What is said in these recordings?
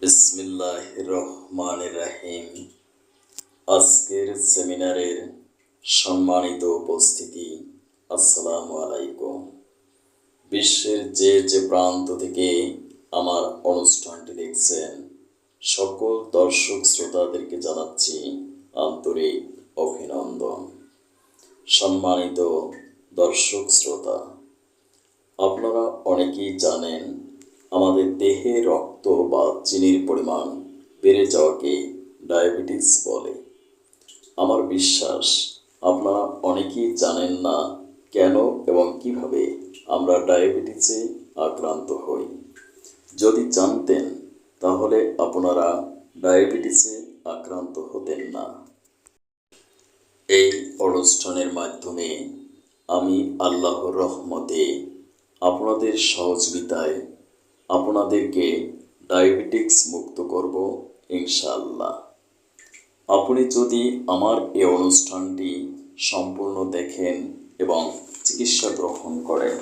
বিসমিল্লাহির রহমানির রহিম। আজকের সেমিনারের সম্মানিত উপস্থিতি, আসসালামু আলাইকুম। বিশ্বের যে প্রান্ত থেকে আমার অনুষ্ঠানটি দেখছেন, সকল দর্শক শ্রোতাদেরকে জানাচ্ছি আন্তরিক অভিনন্দন। সম্মানিত দর্শক শ্রোতা, আপনারা অনেকেই জানেন আমাদের দেহে রক্ত বা চিনির পরিমাণ বেড়ে যাওয়াকে ডায়াবেটিস বলে। আমার বিশ্বাস আপনারা অনেকেই জানেন না কেন এবং কিভাবে আমরা ডায়াবেটিসে আক্রান্ত হই। যদি জানতেন তাহলে আপনারা ডায়াবেটিসে আক্রান্ত হতেন না। এই অনুষ্ঠানের মাধ্যমে আমি আল্লাহর রহমতে আপনাদের সহযোগিতায় আপনাদেরকে ডায়াবেটিক্স মুক্ত করব ইনশাআল্লাহ। আপনি যদি আমার এই অনুষ্ঠানটি সম্পূর্ণ দেখেন এবং চিকিৎসা গ্রহণ করেন,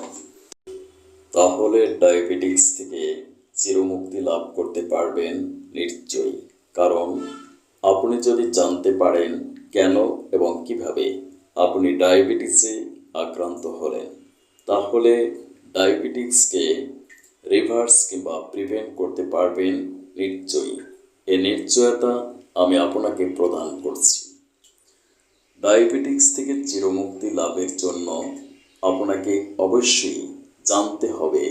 তাহলে ডায়াবেটিক্স থেকে চিরমুক্তি লাভ করতে পারবেন নিশ্চয়ই। কারণ আপনি যদি জানতে পারেন কেন এবং কিভাবে আপনি ডায়াবেটিসে আক্রান্ত হলেন, তাহলে ডায়াবেটিক্সকে রিভার্স কিংবা প্রিভেন্ট করতে পারবেন নিশ্চয়ই। এই নিশ্চয়তা আমি আপনাকে প্রদান করছি। ডায়াবেটিক্স থেকে চিরমুক্তি লাভের জন্য আপনাকে অবশ্যই জানতে হবে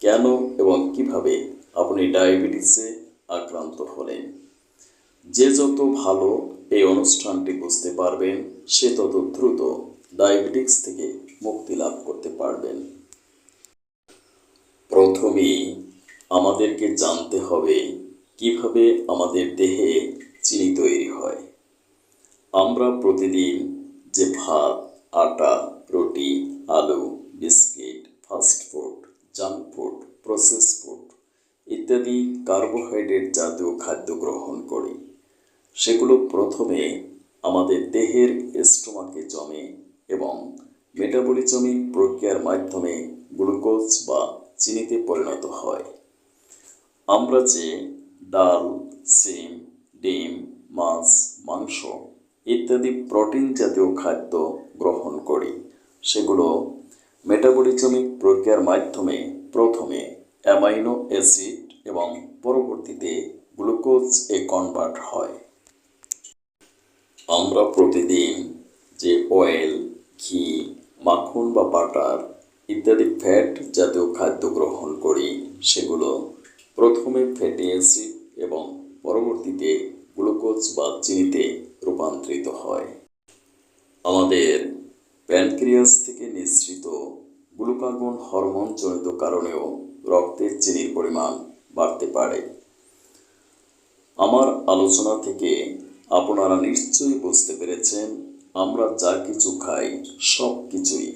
কেন এবং কিভাবে আপনি ডায়াবেটিসে আক্রান্ত হলেন। যে যত ভালো এই অনুষ্ঠানটি বুঝতে পারবেন, সে তত দ্রুত ডায়াবেটিক্স থেকে মুক্তি লাভ করতে পারবেন। প্রথমেই আমাদেরকে জানতে হবে কিভাবে আমাদের দেহে চিনি তৈরি হয়। আমরা প্রতিদিন যে ভাত, আটা, রুটি, আলু, biscuit, fast food, junk food, process food ইত্যাদি কার্বোহাইড্রেট জাতীয় খাদ্য গ্রহণ করি, সেগুলো প্রথমে আমাদের দেহের স্টোমাকে জমে এবং মেটাবলিজমিক প্রক্রিয়ার মাধ্যমে গ্লুকোজ বা চিনিতে পরিণত হয়। আমরা যে ডাল, সিম, ডিম, মাছ, মাংস ইত্যাদি প্রোটিন জাতীয় খাদ্য গ্রহণ করি, সেগুলো মেটাবলিজমিক প্রক্রিয়ার মাধ্যমে প্রথমে অ্যামাইনো অ্যাসিড এবং পরবর্তীতে গ্লুকোজ কনভার্ট হয়। আমরা প্রতিদিন যে অয়েল, ঘি, মাখন বা বাটার ইত্যাদি ফ্যাট জাতীয় খাদ্য গ্রহণ করি, সেগুলো প্রথমে ফ্যাটি অ্যাসিড এবং পরবর্তীতে গ্লুকোজ বা চিনিতে রূপান্তরিত হয়। আমাদের প্যানক্রিয়াস থেকে নিঃসৃত গ্লুকাগন হরমোন জনিত কারণেও রক্তের চিনির পরিমাণ বাড়তে পারে। আমার আলোচনা থেকে আপনারা নিশ্চয়ই বুঝতে পেরেছেন, আমরা যা কিছু খাই সব কিছুই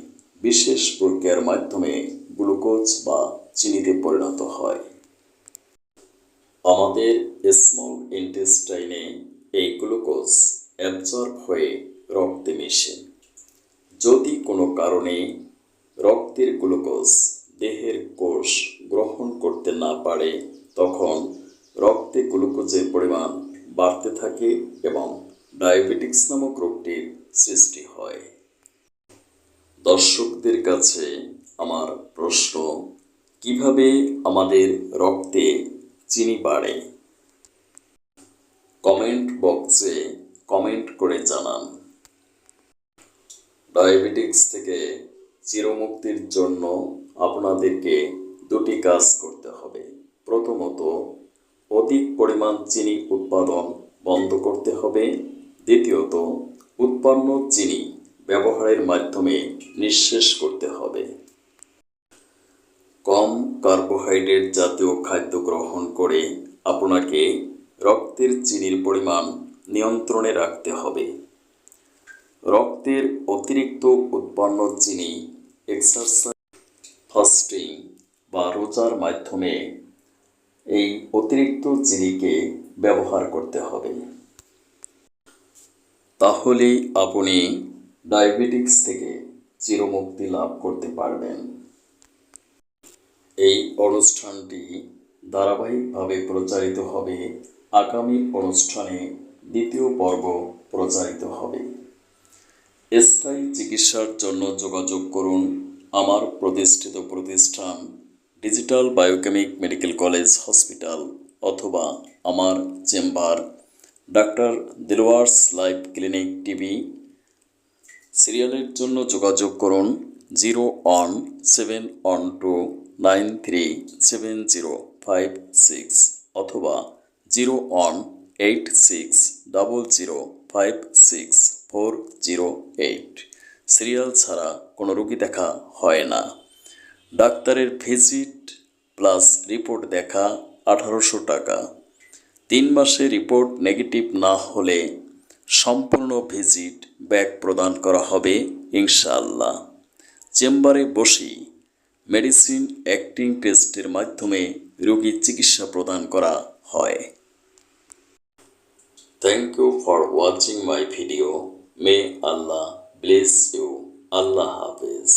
বিশেষ প্রক্রিয়ার মাধ্যমে গ্লুকোজ বা চিনিতে পরিণত হয়। আমাদের স্মল ইন্টেস্টাইনে এই গ্লুকোজ অ্যাবজর্ব হয়ে রক্তে মেশে। যদি কোনো কারণে রক্তের গ্লুকোজ দেহের কোষ গ্রহণ করতে না পারে, তখন রক্তে গ্লুকোজের পরিমাণ বাড়তে থাকে এবং ডায়াবেটিক্স নামক রোগটির সৃষ্টি হয়। দর্শকদের কাছে আমার প্রশ্ন, কিভাবে আমাদের রক্তে চিনি বাড়ে? কমেন্ট বক্সে কমেন্ট করে জানান। ডায়াবেটিক্স থেকে চিরমুক্তির জন্য আপনাদেরকে দুটি কাজ করতে হবে। প্রথমত, অধিক পরিমাণ চিনি উৎপাদন বন্ধ করতে হবে। দ্বিতীয়ত, উৎপন্ন চিনি ব্যবহারের মাধ্যমে নিঃশেষ করতে হবে। কম কার্বোহাইড্রেট জাতীয় খাদ্য গ্রহণ করে আপনাকে রক্তের চিনির পরিমাণ নিয়ন্ত্রণে রাখতে হবে। রক্তের অতিরিক্ত উৎপন্ন চিনি এক্সারসাইজ, ফাস্টিং বা রোজার মাধ্যমে এই অতিরিক্ত চিনিকে ব্যবহার করতে হবে। তাহলেই আপনি ডায়াবেটিক্স থেকে চিরমুক্তি লাভ করতে পারবেন। এই অনুষ্ঠানটি ধারাবাহিকভাবে প্রচারিত হবে। আগামী অনুষ্ঠানে দ্বিতীয় পর্ব প্রচারিত হবে। স্থায়ী চিকিৎসার জন্য যোগাযোগ করুন আমার প্রতিষ্ঠিত প্রতিষ্ঠান digital biochemic medical college hospital অথবা আমার chamber doctor Dilwar's life clinic TV. সিরিয়ালের জন্য যোগাযোগ করুন 01712937056 অথবা 01860056408। সিরিয়াল ছাড়া কোনো রোগী দেখা হয় না। ডাক্তারের ভিজিট প্লাস রিপোর্ট দেখা 1800 টাকা। 3 মাসে রিপোর্ট নেগেটিভ না হলে সম্পূর্ণ ভিজিট ব্যাক প্রদান করা হবে ইনশাআল্লাহ। চেম্বারে বসেই মেডিসিন অ্যাক্টিং টেস্টের মাধ্যমে রোগীর চিকিৎসা প্রদান করা হয়। Thank you for watching my video. May Allah bless you. আল্লাহ হাফেজ।